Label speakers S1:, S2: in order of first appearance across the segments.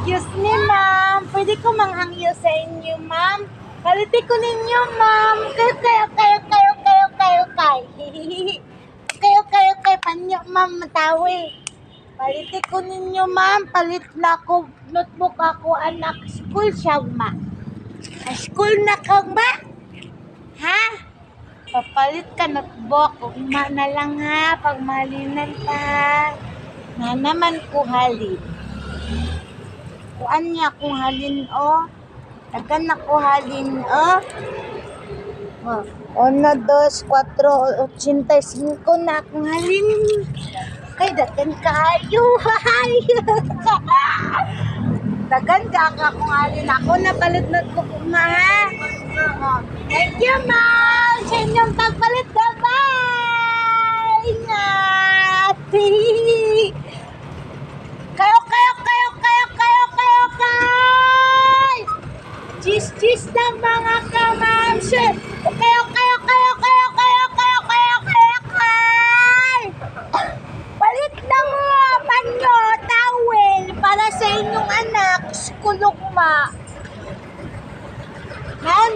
S1: Excuse me, ma'am. Pwede ko manghangyo sa inyo, ma'am. Paliti ko ninyo, ma'am. Kayo, panyo, ma'am, matawi. Paliti ko ninyo, ma'am. Palit na ko, notebook ako, anak. School siya, ma. School na ka, ba? Ha? Papalit ka notebook. Uma na lang, ha. Pagmalinan pa. Na naman ko halin. Kuan niya kung halin, oh. Tagan na ko halin, oh. 1, 2, 4, 85 na akong halin. Kay dagan kayo, hay. Dagan ka akong halin. Ako napalit-lat ko po, ma, ha. Thank you, ma'am. Sa inyong pagpalit, bye-bye. Ingat. Kayo. Cheese ng mga kamamsi. Kayo. Palit na mo, panyo, towel, para sa inyong anak, kulugma.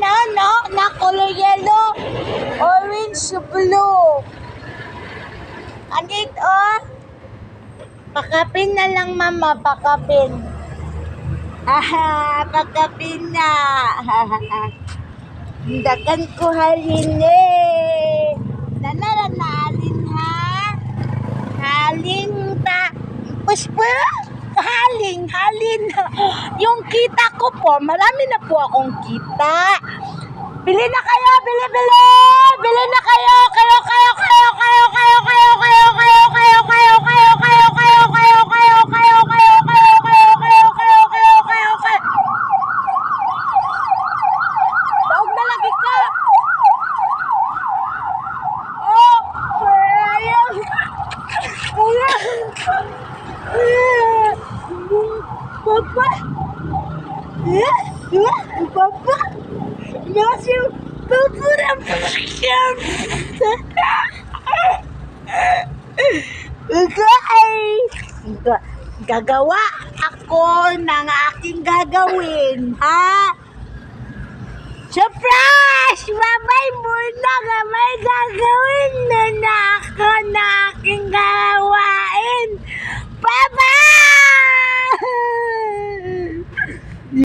S1: No, na color yellow, orange, blue. Anit, oh. Pakapin na lang, mama, pakapin. Pagkapin na. Dagan ko halin eh. Halin ha. Halin ta. Puspa. Halin. Yung kita ko po, marami na po akong kita. Bili na kayo, bili. Bili na kayo. Papa, nasi papuram. Gagawa ako ng aking gagawin, ha? Surprise! Babay muna nga may gagawin na ako na aking gawain. Bye-bye!